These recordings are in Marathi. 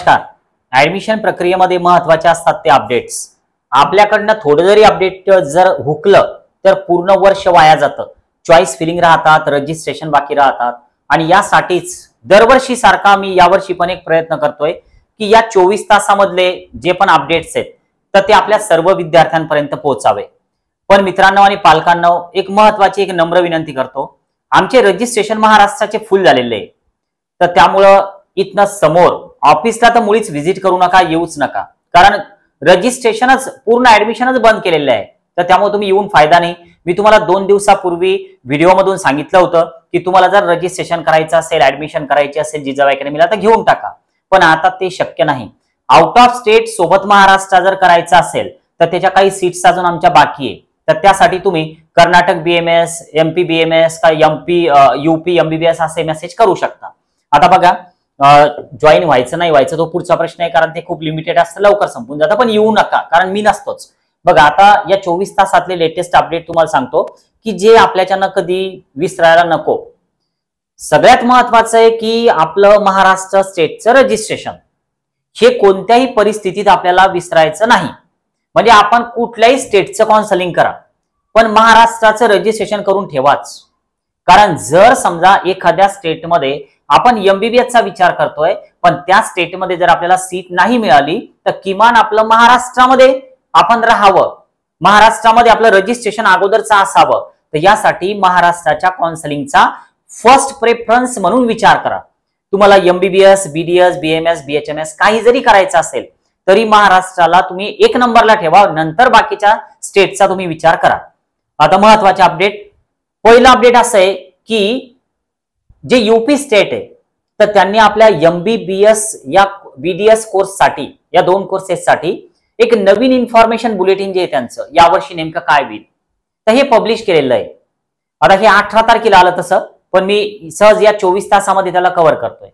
नमस्कार। ऍडमिशन प्रक्रियेमध्ये महत्त्वाचे असतात ते अपडेट्स। आपल्याकडनं थोडं जरी अपडेट जर हुकलं तर पूर्ण वर्ष वाया जातं। चॉईस फिलिंग राहतात, रजिस्ट्रेशन बाकी राहतात आणि यासाठीच दरवर्षी सारखा मी यावर्षी पण एक प्रयत्न करतोय की या 24 तासामधले जे पण अपडेट्स आहेत तर ते आपल्या सर्व विद्यार्थ्यांपर्यंत पोहोचावे। पण मित्रांनो आणि पालकांनो, एक महत्त्वाची एक नम्र विनंती करतो, आमचे रजिस्ट्रेशन महाराष्ट्राचे फुल झालेले आहे, तर त्यामुळं इथनं समोर ऑफिसला तर मुळीच व्हिजिट करू नका, येऊच नका, कारण रजिस्ट्रेशनच पूर्ण ऍडमिशनच बंद केलेलं आहे। तर त्यामुळे तुम्ही येऊन फायदा नाही। मी तुम्हाला 2 दिवसापूर्वी व्हिडिओमधून सांगितलं होतं की तुम्हाला जर रजिस्ट्रेशन करायचं असेल, ऍडमिशन करायची असेल जिजाऊ अकॅडमीला तर घेऊन टाका, पण आता ते शक्य नाही। आउट ऑफ स्टेट सोबत महाराष्ट्र जर करायचं असेल तर त्याच्या काही सीट्स अजून आमच्या बाकी आहे। तर त्यासाठी तुम्ही कर्नाटक बीएमएस, एमपी बीएमएस का एमपी यूपी एमबीबीएस असे मेसेज करू शकता। आता बघा, जॉईन व्हायचं नाही व्हायचं तो पुढचा प्रश्न आहे, कारण ते खूप लिमिटेड असतं, लवकर संपून जातं, पण येऊ नका कारण मी नसतोच। बघा, आता या 24 तासातले लेटेस्ट अपडेट तुम्हाला सांगतो की जे आपल्याच्यानं कधी विसरायला नको। सगळ्यात महत्वाचं आहे की आपलं महाराष्ट्र स्टेटचं रजिस्ट्रेशन हे कोणत्याही परिस्थितीत आपल्याला विसरायचं नाही। म्हणजे आपण कुठल्याही स्टेटचं काउन्सिलिंग करा पण महाराष्ट्राचं रजिस्ट्रेशन करून ठेवाच, कारण जर समजा एखाद्या स्टेटमध्ये आपण एमबीबीएसचा विचार करतोय पण त्या स्टेटमध्ये जर आपल्याला सीट नाही मिळाली तर किमान आपलं महाराष्ट्रामध्ये आपण राहावं, महाराष्ट्रामध्ये आपलं रजिस्ट्रेशन अगोदरचं असावं। तर यासाठी महाराष्ट्राच्या काउन्सिलिंगचा फर्स्ट प्रेफरन्स म्हणून विचार करा। तुम्हाला एमबीबीएस, बीडीएस, बीएमएस, बीएचएमएस काही जरी करायचं असेल तरी महाराष्ट्राला तुम्ही 1 नंबरला ठेवा, नंतर बाकीच्या स्टेटचा तुम्ही विचार करा। आता महत्वाचे अपडेट, पहिला अपडेट असं आहे की जे यूपी स्टेट आहे तर त्यांनी आपल्या एमबीबीएस या बीडीएस कोर्ससाठी, या 2 कोर्सेससाठी एक नवीन इन्फॉर्मेशन बुलेटिन जे आहे त्यांचं यावर्षी नेमकं काय होईल तर हे पब्लिश केलेलं आहे। आता हे 18 तारखेला आलं तसं, पण मी सहज या 24 तासामध्ये त्याला कव्हर करतोय।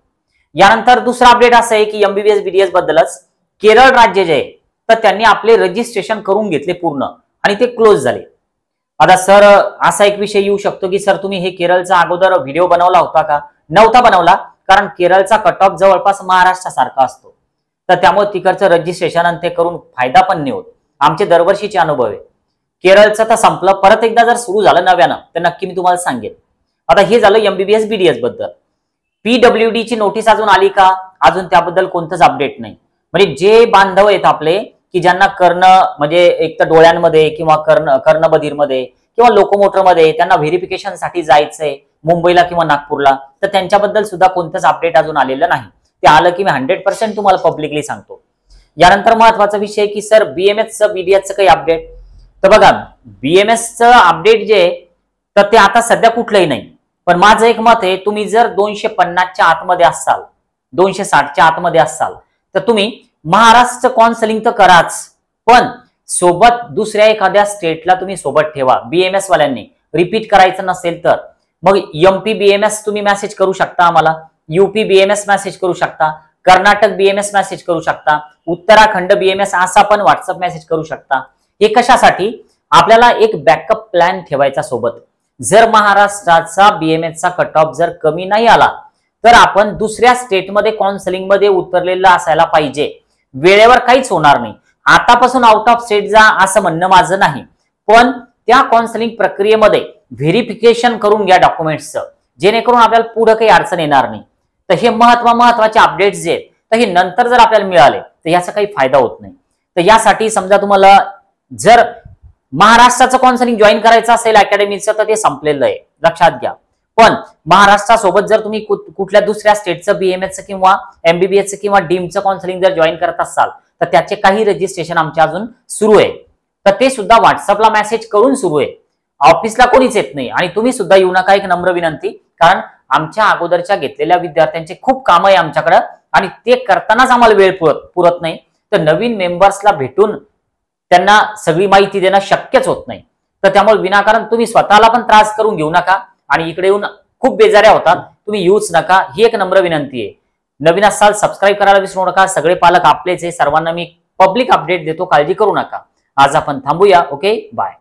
यानंतर दुसरा अपडेट असं आहे की एमबीबीएस बीडीएस बद्दलच केरळ राज्य जे आहे तर त्यांनी आपले रजिस्ट्रेशन करून घेतले पूर्ण आणि ते क्लोज झाले। आता सर, असा एक विषय येऊ शकतो की सर तुम्ही हे केरळचा अगोदर व्हिडिओ बनवला होता का? नव्हता बनवला, कारण केरळचा कट ऑफ जवळपास महाराष्ट्रासारखा असतो, तर त्यामुळे तिकडचं रजिस्ट्रेशन आणि ते करून फायदा पण नाही होत। आमचे दरवर्षीचे अनुभव आहे। केरळचं तर संपलं, परत एकदा जर सुरू झालं नव्यानं तर नक्की मी तुम्हाला सांगेन। आता हे झालं एमबीबीएस बीडीएस बद्दल। पीडब्ल्यूडी ची नोटीस अजून आली का? अजून त्याबद्दल कोणतंच अपडेट नाही। म्हणजे जे बांधव आहेत आपले की ज्यांना कर्ण म्हणजे एक तर डोळ्यांमध्ये किंवा कर्णबधीरमध्ये किंवा लोकोमोटरमध्ये त्यांना व्हेरिफिकेशनसाठी जायचंय मुंबईला किंवा नागपूरला, तर त्यांच्याबद्दल सुद्धा कोणतंच अपडेट अजून आलेलं नाही। ते आलं की मी 100% तुम्हाला पब्लिकली सांगतो। यानंतर महत्वाचा विषय की सर बीएमएसचं बीडीएसचं काही अपडेट, तर बघा बीएमएसचं अपडेट जे तर ते आता सध्या कुठलंही नाही, पण माझं एक मत आहे, तुम्ही जर 250च्या आतमध्ये असाल, 260च्या आतमध्ये असाल तर तुम्ही महाराष्ट्र काउन्सिलिंग तर कराच, पण सोबत दुसऱ्या एखाद्या स्टेटला तुम्ही सोबत ठेवा। बीएमएस वाल्यांनी रिपीट करायचं नसेल तर मग एमपी बीएमएस तुम्ही मेसेज करू शकता आम्हाला, यूपी बीएमएस मेसेज करू शकता, कर्नाटक बीएमएस मेसेज करू शकता, उत्तराखंड बीएमएस असा पण व्हॉट्सअप मेसेज करू शकता। हे कशासाठी? आपल्याला एक बॅकअप प्लॅन ठेवायचा सोबत। जर महाराष्ट्राचा बीएमएसचा कट ऑफ जर कमी नाही आला तर आपण दुसऱ्या स्टेटमध्ये काउन्सिलिंग मध्ये उतरलेला असायला पाहिजे। वेळेवर काहीच होणार नाही। आतापासून आउट ऑफ स्टेट जा असं म्हणणं माझं नाही, पण त्या काउन्सिलिंग प्रक्रियेमध्ये व्हेरिफिकेशन करून घ्या डॉक्युमेंट्सचं, जेणेकरून आपल्याला पुढे काही अडचण येणार नाही। तर हे महत्वाचे अपडेट्स जे आहेत तर हे नंतर जर आपल्याला मिळाले तर याचा काही फायदा होत नाही। तर यासाठी समजा तुम्हाला जर महाराष्ट्राचं काउन्सिलिंग जॉईन करायचं असेल अकॅडमीचं तर ते संपलेलं आहे, लक्षात घ्या। पण महाराष्ट्रासोबत जर तुम्ही कुठल्या दुसऱ्या स्टेटचं बीएमएसचं किंवा एमबीबीएसचं किंवा डीमचं काउन्सिलिंग जर जॉईन करत असाल तर त्याचे काही रजिस्ट्रेशन आमच्या अजून सुरू आहे, तर ते सुद्धा व्हॉट्सअपला मेसेज करून सुरू आहे। ऑफिसला कोणीच येत नाही आणि तुम्ही सुद्धा येऊ नका, एक नम्र विनंती, कारण आमच्या अगोदरच्या घेतलेल्या विद्यार्थ्यांचे खूप काम आहे आमच्याकडे आणि ते करतानाच आम्हाला वेळ पुरत नाही। तर नवीन मेंबर्सला भेटून त्यांना सगळी माहिती देणं शक्यच होत नाही। तर त्यामुळे विनाकारण तुम्ही स्वतःला पण त्रास करून घेऊ नका आणि इकडे येऊन खूप बेजाऱ्या होतात, तुम्ही येऊच नका, ही एक नम्र विनंती आहे। नवीन असाल सबस्क्राईब करायला विसरू नका। सगळे पालक आपलेच आहे, सर्वांना मी पब्लिक अपडेट देतो, काळजी करू नका। आज आपण थांबूया। Okay, bye.